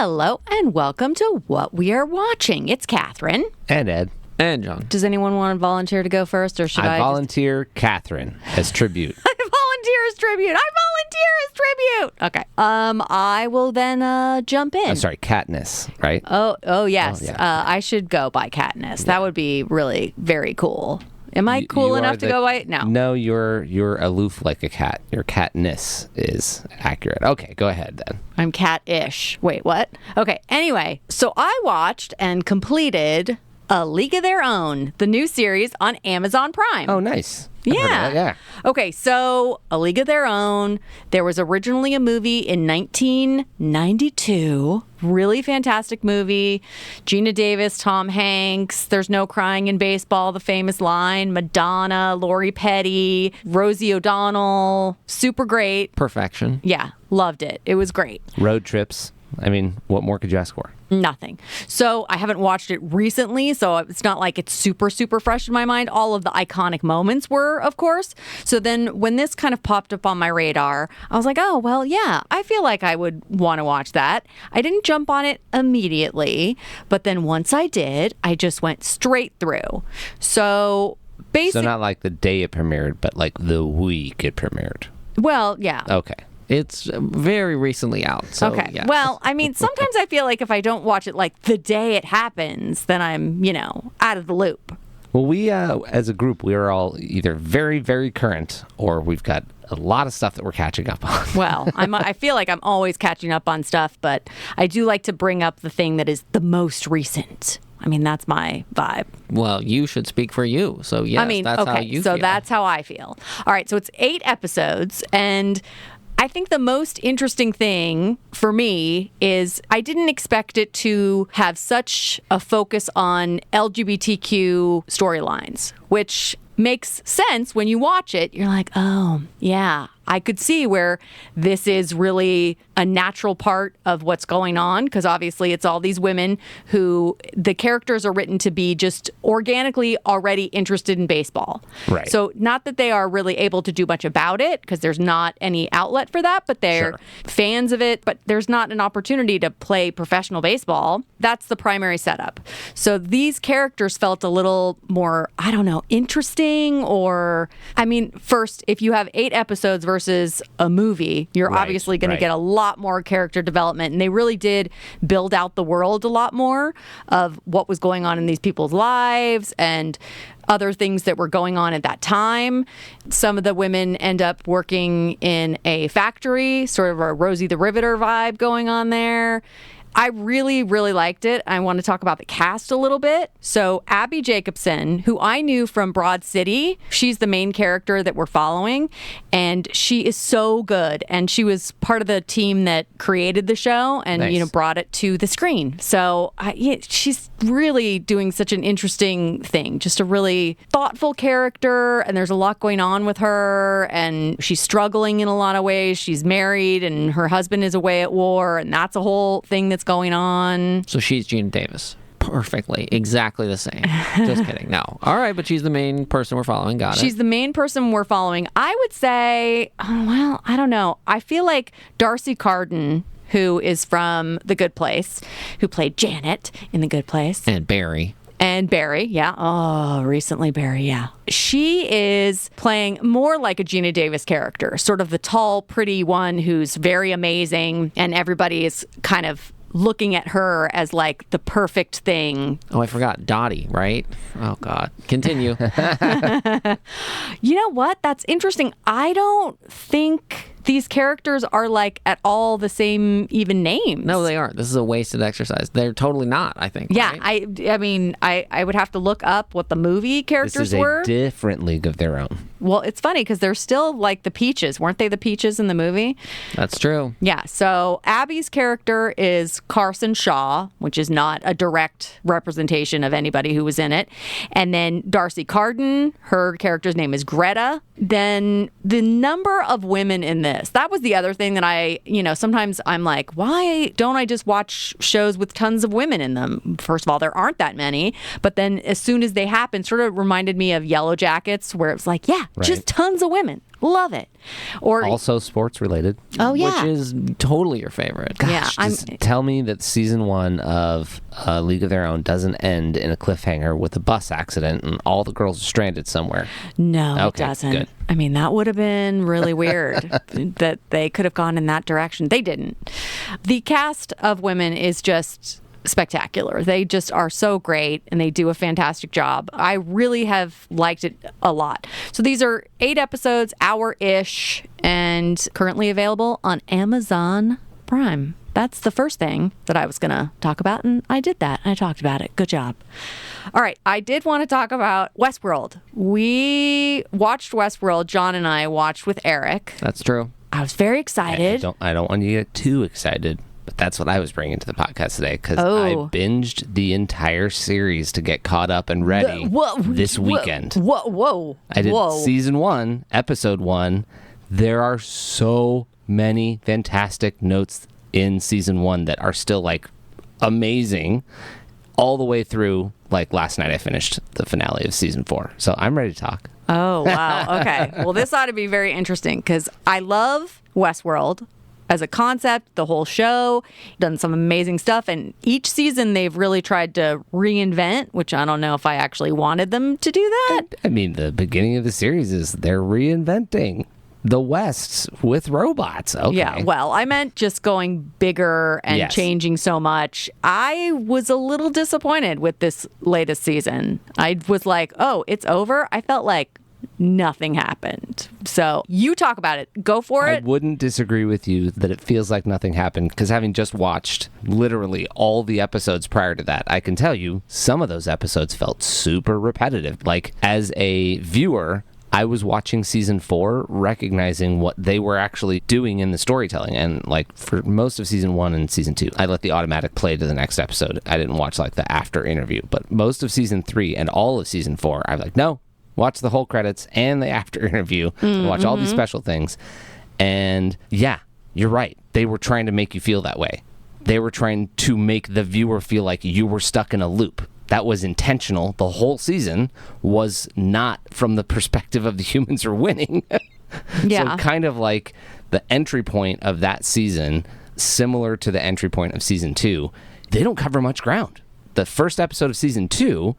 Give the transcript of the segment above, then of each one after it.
Hello, and welcome to What We Are Watching. It's Catherine. And Ed. And John. Does anyone want to volunteer to go first, or should I volunteer Catherine as tribute. I volunteer as tribute. Okay. I will then jump in. I'm sorry, Katniss, right? Oh yes. Oh, yeah. I should go by Katniss. That would be really very cool. Am I cool You enough are to go by? No. No, you're aloof like a cat. Your Katniss is accurate. Okay, go ahead then. I'm cat-ish. Wait, what? Okay. Anyway, so I watched and completed A League of Their Own, the new series on Amazon Prime. Oh, nice. I've heard of that, yeah. Okay, so A League of Their Own. There was originally a movie in 1992. Really fantastic movie. Gina Davis, Tom Hanks. There's no crying in baseball, the famous line. Madonna, Lori Petty, Rosie O'Donnell. Super great. Perfection. Yeah, loved it. It was great. Road trips. I mean, what more could you ask for? Nothing. So I haven't watched it recently, so it's not like it's super, super fresh in my mind. All of the iconic moments were, of course. So then when this kind of popped up on my radar, I was like, oh, well, yeah, I feel like I would want to watch that. I didn't jump on it immediately, but then once I did, I just went straight through. So basically... So not like the day it premiered, but like the week it premiered. Well, yeah. Okay. It's very recently out. So, okay. yeah. Well, I mean, sometimes I feel like if I don't watch it like the day it happens, then I'm, out of the loop. Well, we, as a group, we are all either very, very current or we've got a lot of stuff that we're catching up on. Well, I feel like I'm always catching up on stuff, but I do like to bring up the thing that is the most recent. I mean, that's my vibe. Well, you should speak for you. So, yes, that's how you feel. So that's how I feel. All right, so it's 8 episodes, and I think the most interesting thing for me is I didn't expect it to have such a focus on LGBTQ storylines, which makes sense when you watch it. You're like, oh, yeah, I could see where this is really a natural part of what's going on, because obviously it's all these women who the characters are written to be just organically already interested in baseball. Right. So not that they are really able to do much about it, because there's not any outlet for that, but they're fans of it, but there's not an opportunity to play professional baseball. That's the primary setup. So these characters felt a little more, I don't know, interesting, or, I mean, first, if you have 8 episodes versus a movie, you're obviously going to get a lot more character development, and they really did build out the world a lot more of what was going on in these people's lives and other things that were going on at that time. Some of the women end up working in a factory, sort of a Rosie the Riveter vibe going on there. I really, really liked it. I want to talk about the cast a little bit. So Abby Jacobson, who I knew from Broad City, she's the main character that we're following, and she is so good. And she was part of the team that created the show and brought it to the screen. So she's really doing such an interesting thing, just a really thoughtful character, and there's a lot going on with her, and she's struggling in a lot of ways. She's married, and her husband is away at war, and that's a whole thing that's going on. So she's Gina Davis. Perfectly. Exactly the same. Just kidding. No. All right, but she's the main person we're following. Got it. She's the main person we're following. I would say, well, I don't know. I feel like Darcy Carden, who is from The Good Place, who played Janet in The Good Place. And Barry. And Barry, yeah. Oh, recently Barry, yeah. She is playing more like a Gina Davis character, sort of the tall, pretty one who's very amazing, and everybody is kind of looking at her as like the perfect thing. Oh, I forgot Dottie, right? Oh, God. Continue. You know what? That's interesting. I don't think these characters are like at all the same even names. No, they aren't. This is a wasted exercise. They're totally not, I think. Yeah, right? I mean, I would have to look up what the movie characters were. This is a different League of Their Own. Well, it's funny because they're still like the Peaches. Weren't they the Peaches in the movie? That's true. Yeah. So Abby's character is Carson Shaw, which is not a direct representation of anybody who was in it. And then Darcy Carden, her character's name is Greta. Then the number of women in this, that was the other thing that sometimes I'm like, why don't I just watch shows with tons of women in them? First of all, there aren't that many. But then as soon as they happen, sort of reminded me of Yellow Jackets, where it was like, just tons of women. Love it. Or Also sports related. oh yeah, Which is totally your favorite. yeah. Just tell me that season 1 of League of Their Own doesn't end in a cliffhanger with a bus accident and all the girls are stranded somewhere. No, Okay, it doesn't. good. I mean, that would have been really weird that they could have gone in that direction. They didn't. The cast of women is just spectacular. They just are so great and they do a fantastic job. I really have liked it a lot. So these are 8 episodes, hour-ish, and currently available on Amazon Prime. That's the first thing that I was going to talk about, and I did that. I talked about it. Good job. All right, I did want to talk about Westworld. We watched Westworld. John and I watched with Eric. That's true. I was very excited. I don't want you to get too excited, but that's what I was bringing to the podcast today because I Oh. binged the entire series to get caught up and ready this weekend. Whoa. I did season 1, episode 1. There are so many fantastic notes in season 1 that are still like amazing all the way through. Like last night I finished the finale of season 4. So I'm ready to talk. Oh, wow. Okay. Well, this ought to be very interesting because I love Westworld as a concept, the whole show, done some amazing stuff. And each season they've really tried to reinvent, which I don't know if I actually wanted them to do that. I mean, the beginning of the series is they're reinventing the West with robots. Okay. Yeah, well, I meant just going bigger and Yes. changing so much. I was a little disappointed with this latest season. I was like, oh, it's over? I felt like nothing happened. So you talk about it. Go for I it. wouldn't disagree with you that it feels like nothing happened because having just watched literally all the episodes prior to that, I can tell you some of those episodes felt super repetitive. Like as a viewer, I was watching season 4, recognizing what they were actually doing in the storytelling. And like for most of season 1 and season 2, I let the automatic play to the next episode. I didn't watch like the after interview, but most of season 3 and all of season 4, I was like, no, watch the whole credits and the after interview and watch all these special things. And yeah, you're right. They were trying to make you feel that way. They were trying to make the viewer feel like you were stuck in a loop. That was intentional. The whole season was not from the perspective of the humans are winning. Yeah. So kind of like the entry point of that season, similar to the entry point of season 2, they don't cover much ground. The first episode of season 2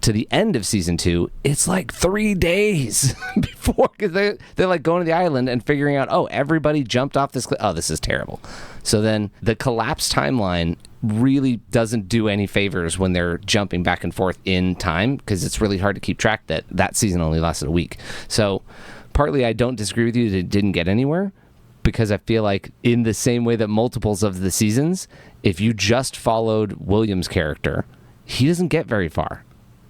to the end of season 2, it's like 3 days before, because they're like going to the island and figuring out, oh, everybody jumped off this cliff. Oh, this is terrible. So then the collapse timeline really doesn't do any favors when they're jumping back and forth in time, because it's really hard to keep track that season only lasted a week. So partly I don't disagree with you that it didn't get anywhere, because I feel like in the same way that multiples of the seasons, if you just followed William's character, he doesn't get very far.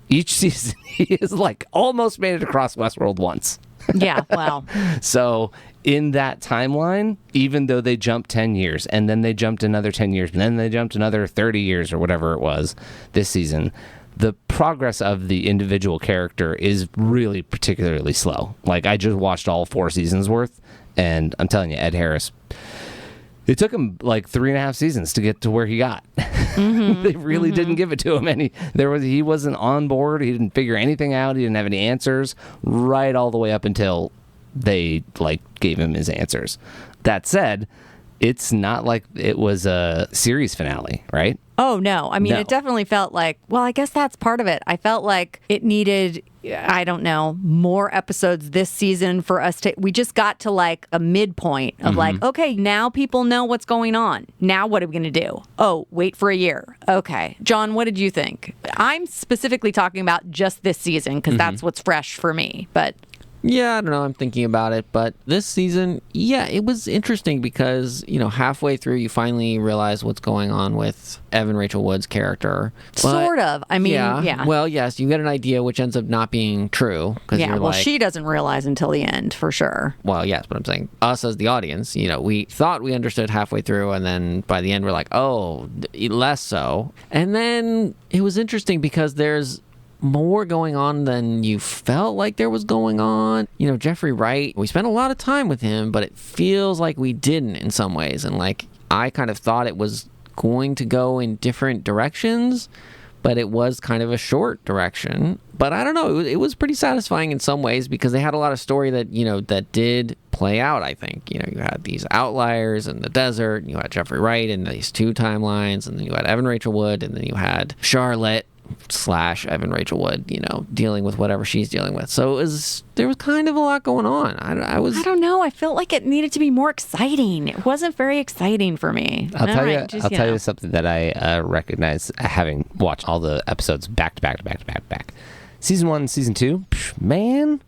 Each season, he is like almost made it across Westworld once. Yeah, wow. So in that timeline, even though they jumped 10 years and then they jumped another 10 years and then they jumped another 30 years or whatever it was this season, the progress of the individual character is really particularly slow. Like I just watched all 4 seasons worth, and I'm telling you, Ed Harris, it took him like 3.5 seasons to get to where he got. They really didn't give it to him he wasn't on board. He didn't figure anything out. He didn't have any answers right all the way up until they like gave him his answers. That said, it's not like it was a series finale, right? Oh, no. I mean, No. it definitely felt like, well, I guess that's part of it. I felt like it needed, I don't know, more episodes this season for us to, we just got to like a midpoint of like, okay, now people know what's going on. Now what are we going to do? Oh, wait for a year. Okay. John, what did you think? I'm specifically talking about just this season because that's what's fresh for me. But Yeah, I don't know. I'm thinking about it. But this season, yeah, it was interesting because, halfway through, you finally realize what's going on with Evan Rachel Wood's character. But, sort of. I mean, yeah. Well, yes, you get an idea which ends up not being true. Yeah, you're well, like, she doesn't realize until the end, for sure. Well, yes, but I'm saying us as the audience, we thought we understood halfway through, and then by the end, we're like, oh, less so. And then it was interesting because there's more going on than you felt like there was going on. Jeffrey Wright, we spent a lot of time with him, but it feels like we didn't in some ways. And like, I kind of thought it was going to go in different directions, but it was kind of a short direction. But I don't know, it was pretty satisfying in some ways because they had a lot of story that, that did play out, I think. You had these outliers in the desert, and you had Jeffrey Wright in these 2 timelines, and then you had Evan Rachel Wood, and then you had Charlotte / Evan Rachel Wood, dealing with whatever she's dealing with. So there was kind of a lot going on. I don't know. I felt like it needed to be more exciting. It wasn't very exciting for me. I'll tell you something that I recognize having watched all the episodes back to back to back to back to back. Season 1, Season 2, man,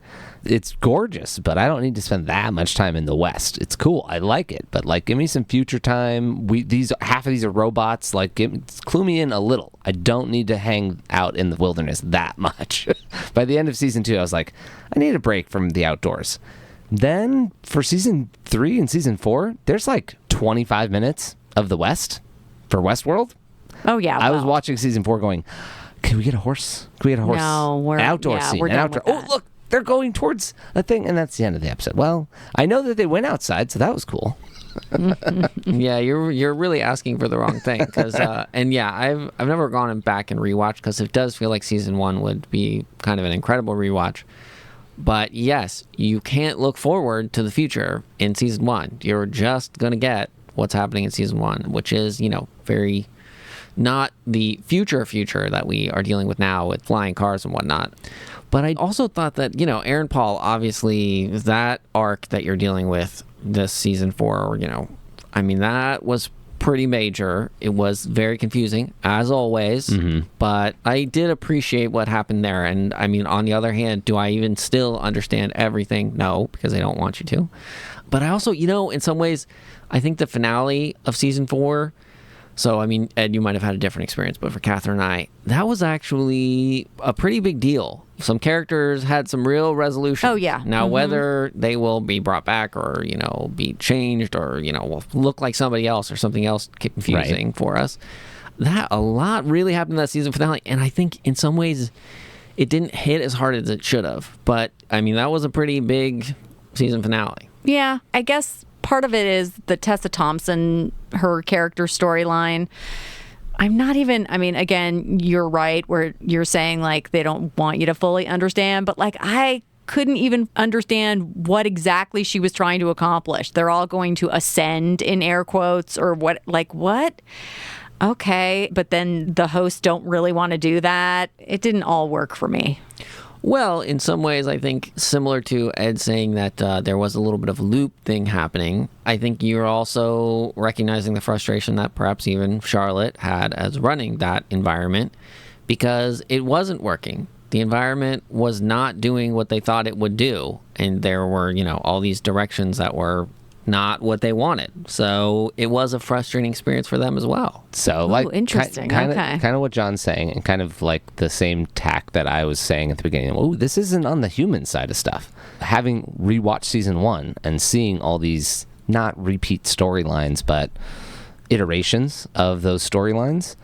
it's gorgeous, but I don't need to spend that much time in the West. It's cool. I like it, but give me some future time. Half of these are robots. Clue me in a little. I don't need to hang out in the wilderness that much. By the end of Season 2, I was like, I need a break from the outdoors. Then for Season 3 and Season 4, there's 25 minutes of the West for Westworld. Oh, yeah. I was watching Season 4 going, can we get a horse? Can we get a horse? No, we're... An outdoor scene. We're done with that. Oh, look, they're going towards a thing, and that's the end of the episode. Well, I know that they went outside, so that was cool. Yeah, you're really asking for the wrong thing. I've never gone back and rewatched because it does feel like Season 1 would be kind of an incredible rewatch. But yes, you can't look forward to the future in Season 1. You're just going to get what's happening in Season 1, which is, very... not the future that we are dealing with now with flying cars and whatnot. But I also thought that, Aaron Paul, obviously, that arc that you're dealing with this Season 4, that was pretty major. It was very confusing, as always. But I did appreciate what happened there. And, on the other hand, do I even still understand everything? No, because they don't want you to. But I also, in some ways, I think the finale of Season 4... So, Ed, you might have had a different experience, but for Catherine and I, that was actually a pretty big deal. Some characters had some real resolution. Oh, yeah. Now, whether they will be brought back or, be changed or, will look like somebody else or something else confusing for us, that a lot really happened in that season finale. And I think in some ways it didn't hit as hard as it should have. But, that was a pretty big season finale. Yeah, I guess... part of it is the Tessa Thompson, her character storyline. I'm not even, again, you're right where you're saying they don't want you to fully understand, but I couldn't even understand what exactly she was trying to accomplish. They're all going to ascend in air quotes or what, what? Okay, but then the hosts don't really want to do that. It didn't all work for me. Well, in some ways, I think similar to Ed saying that there was a little bit of a loop thing happening, I think you're also recognizing the frustration that perhaps even Charlotte had as running that environment because it wasn't working. The environment was not doing what they thought it would do, and there were, all these directions that were not what they wanted. So it was a frustrating experience for them as well. So interesting. Kind of what John's saying, and kind of the same tack that I was saying at the beginning. Oh, this isn't on the human side of stuff. Having rewatched Season 1 and seeing all these not repeat storylines, but iterations of those storylines,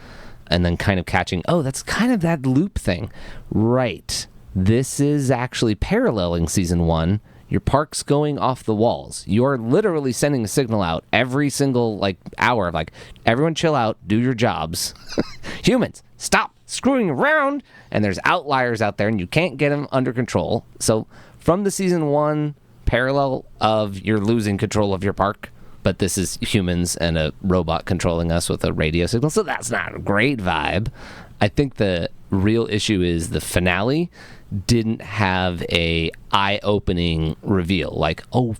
and then kind of catching, oh, that's kind of that loop thing. Right. This is actually paralleling Season 1. Your park's going off the walls. You're literally sending a signal out every single hour of everyone chill out, do your jobs. Humans, stop screwing around. And there's outliers out there and you can't get them under control. So from the Season 1 parallel of you're losing control of your park, but this is humans and a robot controlling us with a radio signal. So that's not a great vibe. I think the real issue is the finale didn't have a eye-opening reveal. Oh,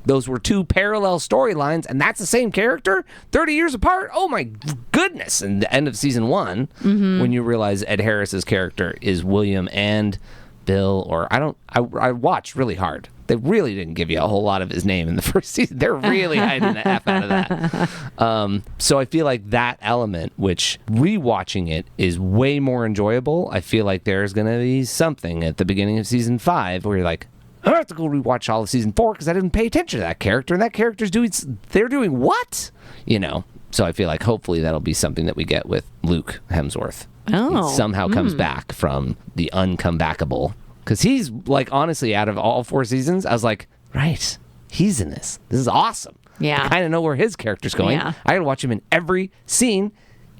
those were 2 parallel storylines, and that's the same character 30 years apart? Oh, my goodness. And the end of Season 1, when you realize Ed Harris's character is William and Bill, or I watched really hard. They really didn't give you a whole lot of his name in the first season. They're really hiding the F out of that. So I feel like that element, which rewatching it is way more enjoyable. I feel like there's going to be something at the beginning of Season 5 where you're like, I have to go rewatch all of Season 4 because I didn't pay attention to that character. And that character's they're doing what? So I feel like hopefully that'll be something that we get with Luke Hemsworth. Oh. He somehow comes back from the uncomebackable. Because he's, honestly, out of all 4 seasons, I was like, right, he's in this. This is awesome. Yeah. I kind of know where his character's going. Yeah. I got to watch him in every scene.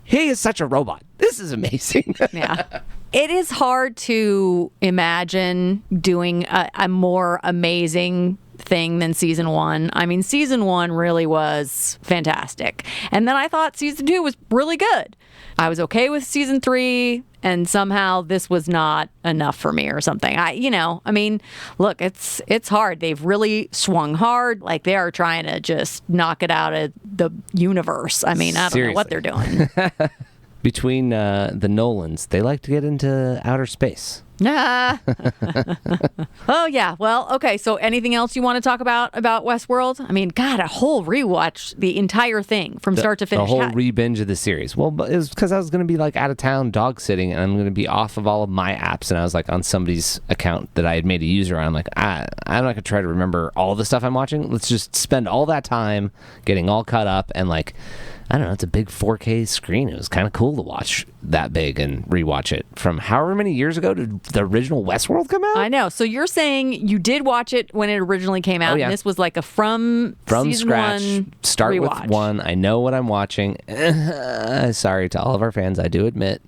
He is such a robot. This this is amazing. Yeah. It is hard to imagine doing a more amazing thing than season 1. I mean, season 1 really was fantastic. And then I thought season 2 was really good. I was okay with season 3, and somehow this was not enough for me or something. Look, it's hard. They've really swung hard. Like, they are trying to just knock it out of the universe. I mean, I don't know what they're doing. Between the Nolans, they like to get into outer space. Oh, yeah. Well, okay. So anything else you want to talk about Westworld? I mean, God, a whole rewatch, the entire thing from start to finish. The whole re-binge of the series. Well, it was because I was going to be like out of town dog sitting, and I'm going to be off of all of my apps, and I was like on somebody's account that I had made a user on. I'm like, I'm not going to try to remember all the stuff I'm watching. Let's just spend all that time getting all caught up, and like, I don't know, it's a big 4K screen. It was kind of cool to watch that big and rewatch it. From however many years ago did the original Westworld come out? I know. So you're saying you did watch it when it originally came out, yeah. and this was like a from season scratch, 1 start rewatch. with 1. I know what I'm watching. Sorry to all of our fans, I do admit.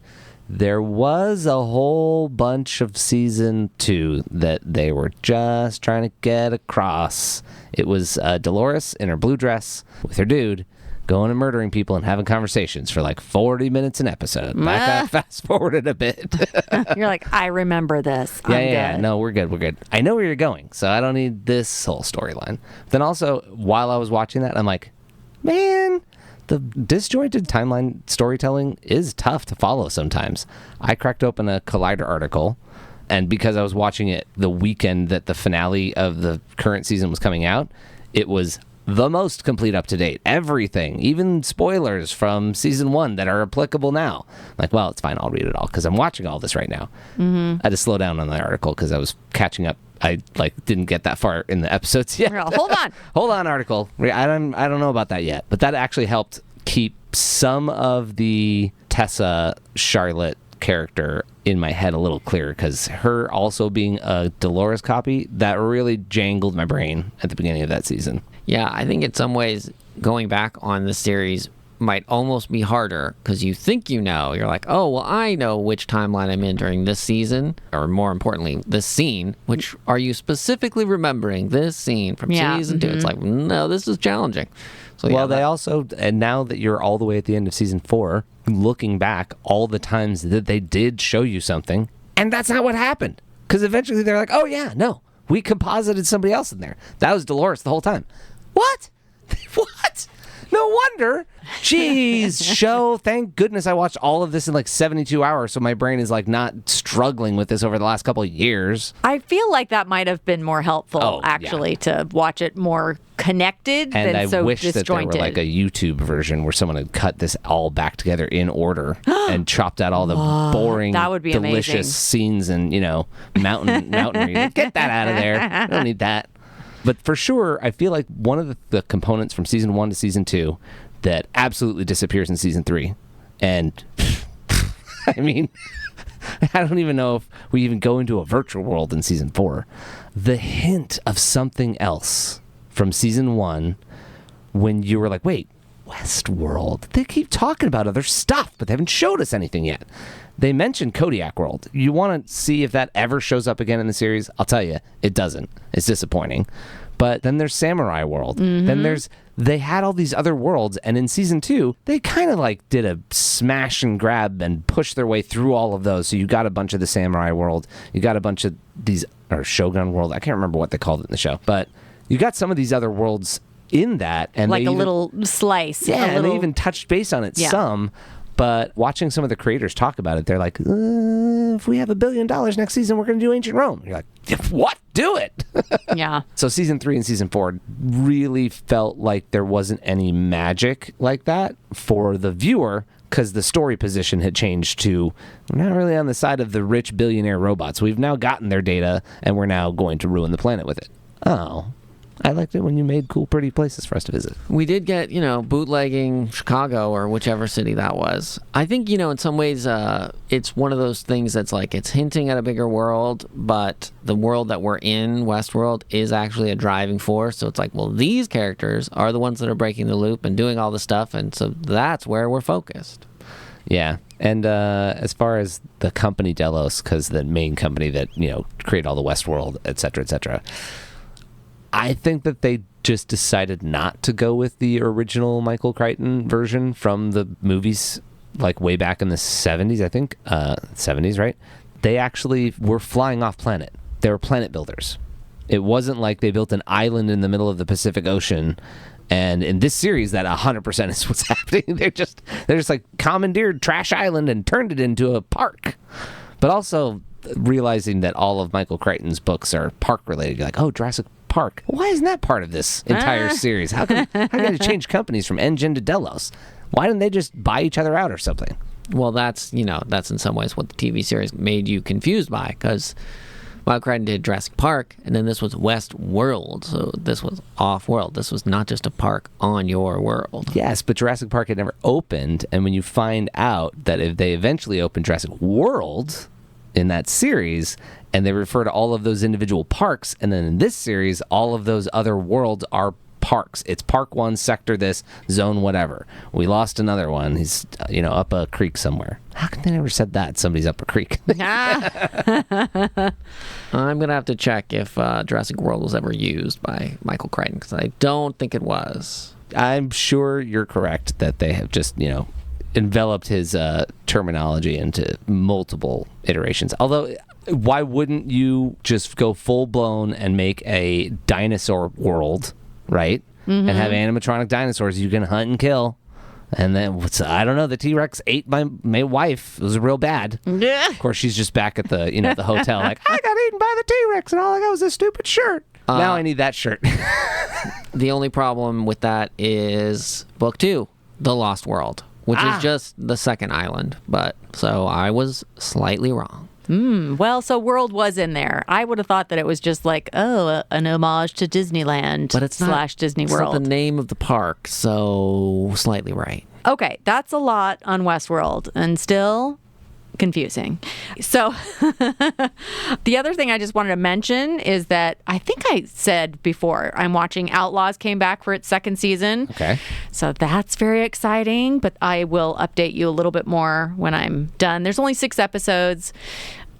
There was a whole bunch of season 2 that they were just trying to get across. It was Dolores in her blue dress with her dude, going and murdering people and having conversations for like 40 minutes an episode. I fast forwarded a bit. You're like, I remember this. Yeah. No, we're good. I know where you're going, so I don't need this whole storyline. Then also, while I was watching that, I'm like, man, the disjointed timeline storytelling is tough to follow sometimes. I cracked open a Collider article, and because I was watching it the weekend that the finale of the current season was coming out, it was the most complete up to date. Everything, even spoilers from season 1 that are applicable now. Like, well, it's fine. I'll read it all because I'm watching all this right now. Mm-hmm. I had to slow down on the article because I was catching up. I didn't get that far in the episodes yet. Hold on, article. I don't know about that yet, but that actually helped keep some of the Tessa Charlotte character in my head a little clearer, because her also being a Dolores copy, that really jangled my brain at the beginning of that season. Yeah, I think in some ways going back on the series might almost be harder because you think you know. You're like, oh, well, I know which timeline I'm in during this season, or more importantly, this scene. Which are you specifically remembering this scene from season 2? It's like, no, this is challenging. So, well, they also, and now that you're all the way at the end of season 4, looking back all the times that they did show you something, and that's not what happened. Because eventually they're like, oh, yeah, no, we composited somebody else in there. That was Dolores the whole time. What? What? No wonder. Jeez, show. Thank goodness I watched all of this in like 72 hours, so my brain is like not struggling with this over the last couple of years. I feel like that might have been more helpful, to watch it more connected and than so I wish disjointed. that there were like a YouTube version where someone had cut this all back together in order and chopped out all the boring, that would be delicious amazing. Scenes and, mountaineering. Get that out of there. I don't need that. But for sure, I feel like one of the components from season 1 to season 2 that absolutely disappears in season 3, and I mean, I don't even know if we even go into a virtual world in season 4. The hint of something else from season 1, when you were like, wait, Westworld. They keep talking about other stuff, but they haven't showed us anything yet. They mentioned Kodiak World. You want to see if that ever shows up again in the series? I'll tell you, it doesn't. It's disappointing. But then there's Samurai World. Mm-hmm. Then they had all these other worlds, and in season 2, they kind of like did a smash and grab and push their way through all of those. So you got a bunch of the Samurai World. You got a bunch of these, or Shogun World. I can't remember what they called it in the show. But you got some of these other worlds in that. And like little slice. Yeah, and they even touched base on it some. But watching some of the creators talk about it, they're like, if we have $1 billion next season, we're going to do Ancient Rome. You're like, what? Do it. Yeah. So season 3 and season 4 really felt like there wasn't any magic like that for the viewer, because the story position had changed to, we're not really on the side of the rich billionaire robots. We've now gotten their data, and we're now going to ruin the planet with it. Oh, I liked it when you made cool, pretty places for us to visit. We did get, bootlegging Chicago or whichever city that was. I think, in some ways, it's one of those things that's like, it's hinting at a bigger world, but the world that we're in, Westworld, is actually a driving force. So it's like, well, these characters are the ones that are breaking the loop and doing all the stuff, and so that's where we're focused. Yeah. And as far as the company Delos, because the main company that, created all the Westworld, et cetera, I think that they just decided not to go with the original Michael Crichton version from the movies, like way back in the 70s, I think. 70s, right? They actually were flying off planet. They were planet builders. It wasn't like they built an island in the middle of the Pacific Ocean. And in this series, that 100% is what's happening. They're just like commandeered Trash Island and turned it into a park. But also realizing that all of Michael Crichton's books are park related. You're like, oh, Jurassic Park. Why isn't that part of this entire series? How can they change companies from Engine to Delos? Why didn't they just buy each other out or something? Well, that's in some ways what the TV series made you confused by, because Michael Crichton did Jurassic Park, and then this was Westworld, so this was off-world. This was not just a park on your world. Yes, but Jurassic Park had never opened, and when you find out that if they eventually opened Jurassic World in that series, and they refer to all of those individual parks, and then in this series, all of those other worlds are parks. It's Park 1, Sector this, Zone whatever. We lost another one. He's, up a creek somewhere. How come they never said that? Somebody's up a creek. I'm going to have to check if Jurassic World was ever used by Michael Crichton, because I don't think it was. I'm sure you're correct that they have just, enveloped his terminology into multiple iterations. Although, why wouldn't you just go full-blown and make a dinosaur world, right? Mm-hmm. And have animatronic dinosaurs you can hunt and kill. And then, I don't know, the T-Rex ate my wife. It was real bad. Yeah. Of course, she's just back at the, the hotel like, I got eaten by the T-Rex and all I got was a stupid shirt. Now I need that shirt. The only problem with that is Book 2, The Lost World, which is just the second island. But, so I was slightly wrong. Well, so World was in there. I would have thought that it was just like, an homage to Disneyland, but it's / Disney World. It's not the name of the park, so slightly right. Okay, that's a lot on Westworld, and still confusing. So the other thing I just wanted to mention is that I think I said before, I'm watching Outlaws came back for its second season. Okay. So that's very exciting, but I will update you a little bit more when I'm done. There's only 6 episodes,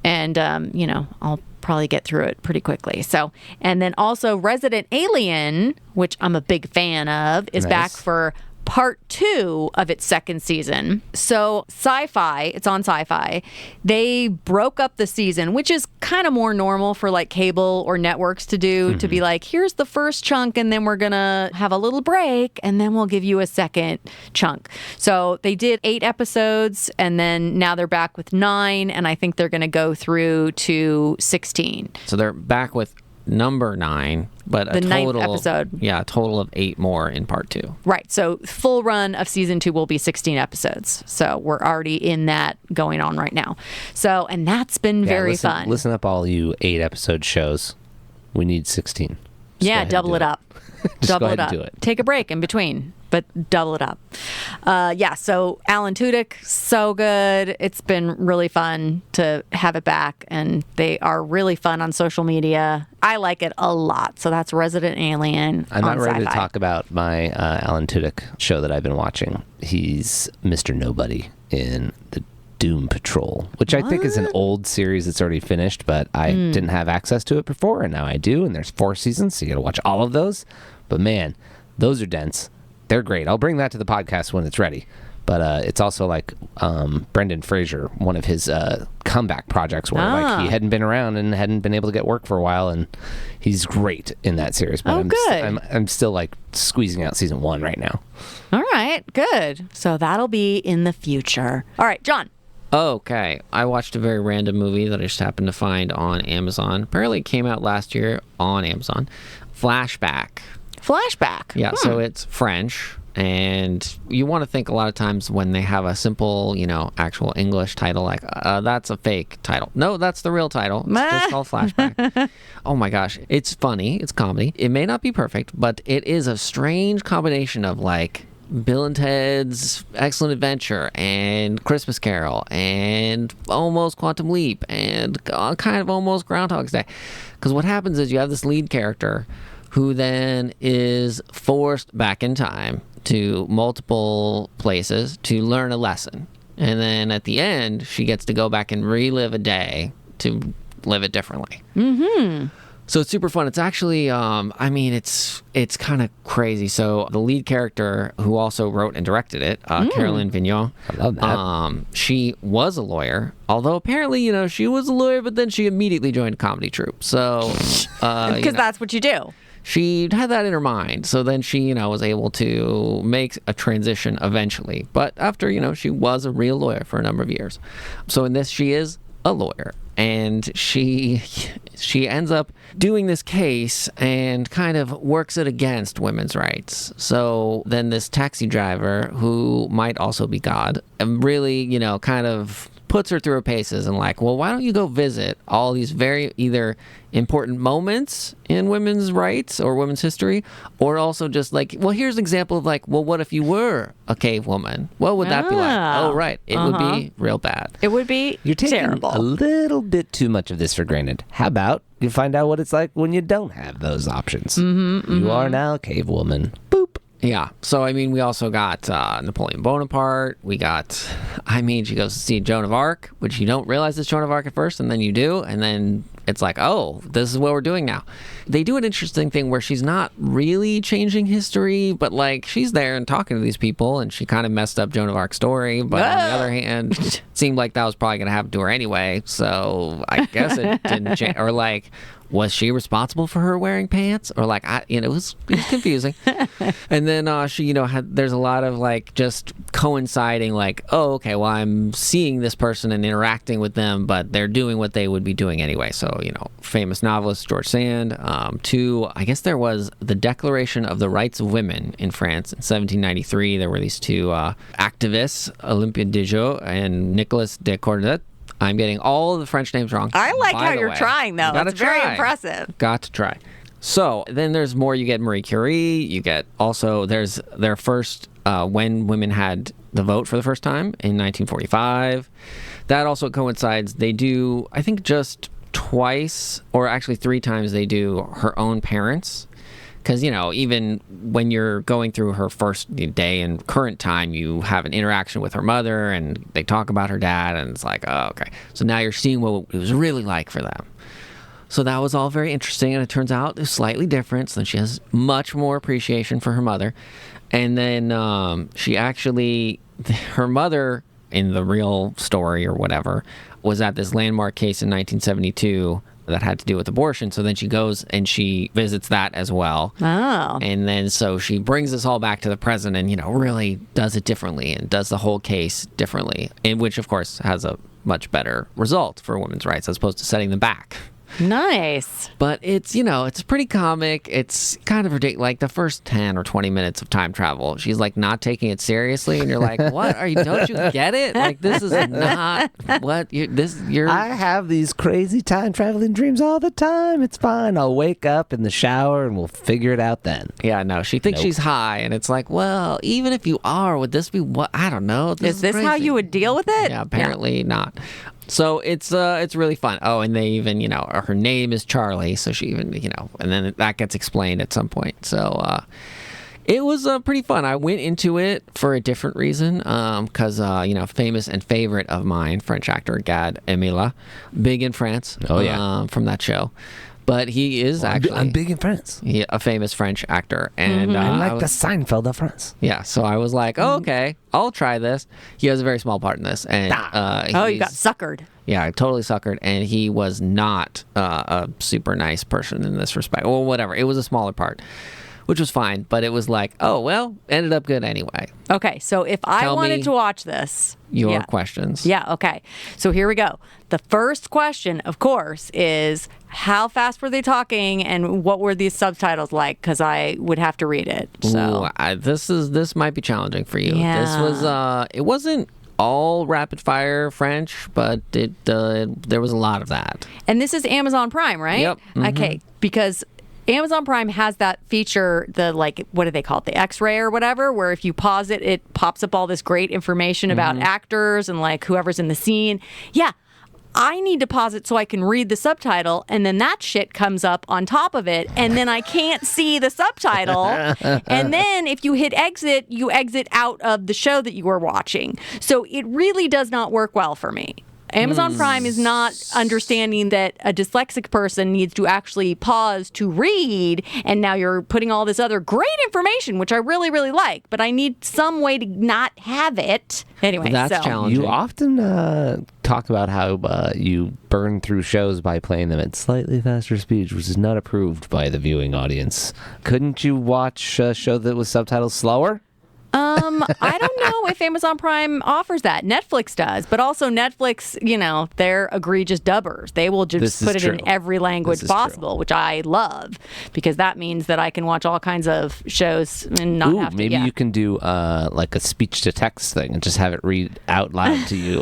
and, I'll probably get through it pretty quickly. So, and then also Resident Alien, which I'm a big fan of, is back for part 2 of its second season. So Syfy, it's on Syfy, they broke up the season, which is kind of more normal for like cable or networks to do, to be like, here's the first chunk and then we're gonna have a little break and then we'll give you a second chunk. So they did 8 episodes and then now they're back with 9, and I think they're gonna go through to 16. So they're back with number 9, but the a total 9th episode. Yeah, a total of 8 more in part 2. Right. So full run of season 2 will be 16 episodes. So we're already in that going on right now. So, and that's been very fun. Listen up, all you 8 episode shows. We need 16. Yeah, double it up. Double it up. Do it. Take a break in between, but double it up. So Alan Tudyk, so good. It's been really fun to have it back, and they are really fun on social media. I like it a lot. So that's Resident Alien. I'm not ready Syfy. to talk about my Alan Tudyk show that I've been watching. He's Mr. Nobody in the Doom Patrol, which I think is an old series that's already finished, but I didn't have access to it before, and now I do, and there's 4 seasons, so you gotta watch all of those. But man, those are dense. They're great. I'll bring that to the podcast when it's ready. But it's also like Brendan Fraser, one of his comeback projects where like he hadn't been around and hadn't been able to get work for a while, and he's great in that series. But I'm still like squeezing out season 1 right now. All right, good. So that'll be in the future. All right, John. Okay, I watched a very random movie that I just happened to find on Amazon. Apparently it came out last year on Amazon. Flashback. Yeah, so it's French, and you want to think a lot of times when they have a simple, actual English title, like, that's a fake title. No, that's the real title. It's just called Flashback. Oh my gosh, it's funny, it's comedy. It may not be perfect, but it is a strange combination of like Bill and Ted's Excellent Adventure and Christmas Carol and almost Quantum Leap and kind of almost Groundhog's Day. Because what happens is you have this lead character who then is forced back in time to multiple places to learn a lesson. And then at the end, she gets to go back and relive a day to live it differently. Mm-hmm. So it's super fun. It's actually, it's kind of crazy. So the lead character, who also wrote and directed it, Caroline Vignon, I love that. she was a lawyer. Although apparently, she was a lawyer, but then she immediately joined a comedy troupe. So because that's what you do. She had that in her mind. So then she, was able to make a transition eventually. But after, she was a real lawyer for a number of years. So in this, she is a lawyer. And she ends up doing this case and kind of works it against women's rights. So then this taxi driver, who might also be God, really, kind of puts her through her paces and like, well, why don't you go visit all these very either important moments in women's rights or women's history, or also just like, well, here's an example of like, well, what if you were a cave woman? What would that be like? Oh, right. It would be real bad. It would be You're taking terrible. a little bit too much of this for granted. How about you find out what it's like when you don't have those options? You are now a cave woman. Boop. Yeah. So, we also got Napoleon Bonaparte. We got, she goes to see Joan of Arc, which you don't realize it's Joan of Arc at first, and then you do. And then it's like, oh, this is what we're doing now. They do an interesting thing where she's not really changing history, but like she's there and talking to these people, and she kind of messed up Joan of Arc's story. But on the other hand, it seemed like that was probably going to happen to her anyway. So I guess it didn't change. Or like, was she responsible for her wearing pants? Or like, it was confusing. And then she, there's a lot of like just coinciding like, oh, okay, well, I'm seeing this person and interacting with them, but they're doing what they would be doing anyway. So, famous novelist George Sand. I guess there was the Declaration of the Rights of Women in France in 1793. There were these two activists, Olympia Dijon and Nicolas de Cordet. I'm getting all of the French names wrong. I like how you're trying, though. It's very impressive. Got to try. So then there's more. You get Marie Curie. You get also, there's their first, when women had the vote for the first time in 1945. That also coincides. They do, I think, just twice, or actually 3 times, they do her own parents. Because, even when you're going through her first day in current time, you have an interaction with her mother and they talk about her dad, and it's like, oh, okay. So now you're seeing what it was really like for them. So that was all very interesting, and it turns out it's slightly different. So then she has much more appreciation for her mother. And then she actually, her mother in the real story or whatever, was at this landmark case in 1972 that had to do with abortion. So then she goes and she visits that as well. Oh. And then so she brings this all back to the present and, really does it differently and does the whole case differently, in which, of course, has a much better result for women's rights as opposed to setting them back. Nice. But it's, it's pretty comic. It's kind of ridiculous. Like the first 10 or 20 minutes of time travel, she's like not taking it seriously. And you're like, what are you, don't you get it? Like, this is not what you're. I have these crazy time traveling dreams all the time. It's fine. I'll wake up in the shower and we'll figure it out then. Yeah, no, she thinks she's high. And it's like, well, even if you are, would this be what? I don't know. Is this how you would deal with it? Yeah, apparently not. So it's really fun. Oh, and they even, her name is Charlie, so she even, and then that gets explained at some point. So it was pretty fun. I went into it for a different reason, because, famous and favorite of mine, French actor Gad Elmaleh, big in France. Oh, yeah. From that show. But he is actually... I'm big in France. A famous French actor. And I like the Seinfeld of France. Yeah, so I was like, oh, okay, I'll try this. He has a very small part in this. And, you got suckered. Yeah, totally suckered. And he was not a super nice person in this respect. Or whatever. It was a smaller part, which was fine. But it was like, oh, well, ended up good anyway. Okay, so if I wanted to watch this... Your questions. Yeah, okay. So here we go. The first question, of course, is how fast were they talking and what were these subtitles like? Because I would have to read it. So Ooh, this might be challenging for you. Yeah. This was it wasn't all rapid fire French, but there was a lot of that. And this is Amazon Prime, right? Yep. Mm-hmm. Okay, because Amazon Prime has that feature, what do they call it? The X-ray or whatever, where if you pause it, it pops up all this great information about actors and like whoever's in the scene. Yeah. I need to pause it so I can read the subtitle, and then that shit comes up on top of it, and then I can't see the subtitle. And then if you hit exit, you exit out of the show that you were watching. So it really does not work well for me. Amazon Prime is not understanding that a dyslexic person needs to actually pause to read, and now you're putting all this other great information, which I really, really like, but I need some way to not have it. Anyway, That's challenging. You often talk about how you burn through shows by playing them at slightly faster speeds, which is not approved by the viewing audience. Couldn't you watch a show that was subtitled slower? I don't know if Amazon Prime offers that. Netflix does, but also Netflix, they're egregious dubbers. They will just put it in every language possible, which I love, because that means that I can watch all kinds of shows and not have to. Maybe you can do like a speech to text thing and just have it read out loud to you.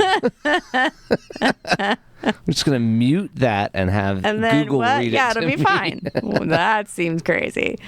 I'm just going to mute that and have Google read it. Yeah, it'll be fine. Well, that seems crazy.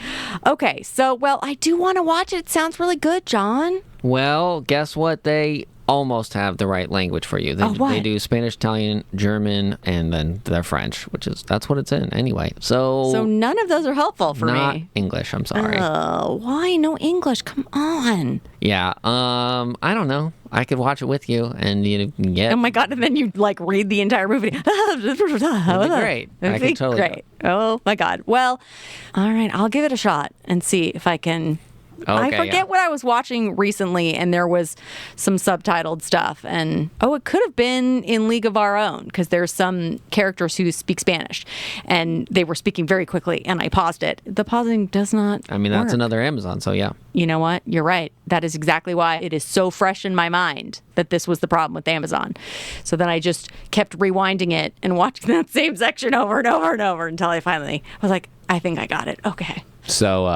Okay, so, I do want to watch it. It sounds really good, John. Well, guess what? They almost have the right language for you. They do Spanish, Italian, German, and then their French, that's what it's in anyway. So none of those are helpful for not me. English, I'm sorry. Oh, why no English? Come on. Yeah, I don't know. I could watch it with you, and you can get. Oh my god! And then you read the entire movie. That'd be great. It'd be great. Oh my god. Well, all right. I'll give it a shot and see if I can. Okay, I forget what I was watching recently, and there was some subtitled stuff. And it could have been in League of Our Own, because there's some characters who speak Spanish, and they were speaking very quickly, and I paused it. The pausing does not. That's work. another Amazon. So yeah. You know what? You're right. That is exactly why it is so fresh in my mind that this was the problem with Amazon. So then I just kept rewinding it and watching that same section over and over and over until I was like, I think I got it. Okay. So,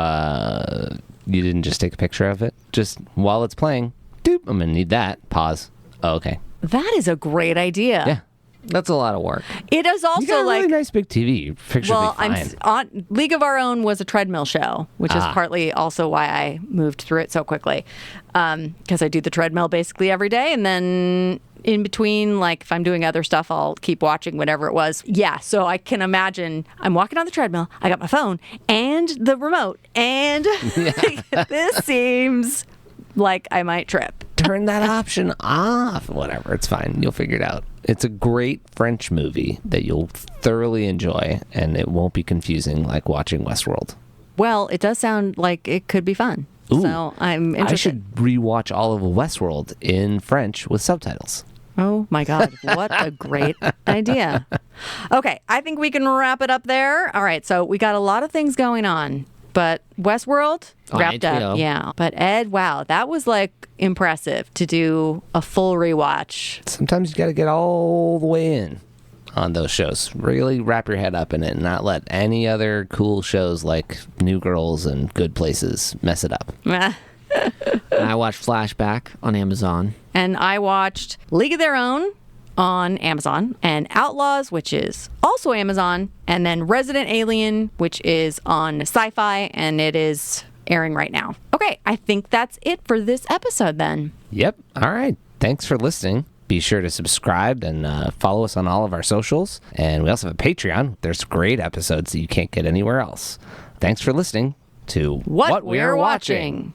you didn't just take a picture of it? Just while it's playing, doop, I'm going to need that. Pause. Oh, okay. That is a great idea. Yeah. That's a lot of work. It is also you got a really nice big TV. Your picture will be fine. League of Our Own was a treadmill show, which is partly also why I moved through it so quickly. Because I do the treadmill basically every day, and then in between, if I'm doing other stuff, I'll keep watching whatever it was. Yeah, so I can imagine I'm walking on the treadmill, I got my phone and the remote, and this seems like I might trip. Turn that option off. Whatever, it's fine. You'll figure it out. It's a great French movie that you'll thoroughly enjoy, and it won't be confusing like watching Westworld. Well, it does sound like it could be fun. Ooh, so I'm interested. I should rewatch all of Westworld in French with subtitles. Oh my God, what a great idea. Okay, I think we can wrap it up there. All right, so we got a lot of things going on, but Westworld wrapped up. Yeah, but Ed, wow, that was impressive to do a full rewatch. Sometimes you got to get all the way in on those shows. Really wrap your head up in it and not let any other cool shows like New Girls and Good Places mess it up. I watched Flashback on Amazon. And I watched League of Their Own on Amazon, and Outlaws, which is also Amazon, and then Resident Alien, which is on Syfy, and it is airing right now. Okay, I think that's it for this episode then. Yep. All right. Thanks for listening. Be sure to subscribe and follow us on all of our socials. And we also have a Patreon. There's great episodes that you can't get anywhere else. Thanks for listening to What We're Watching.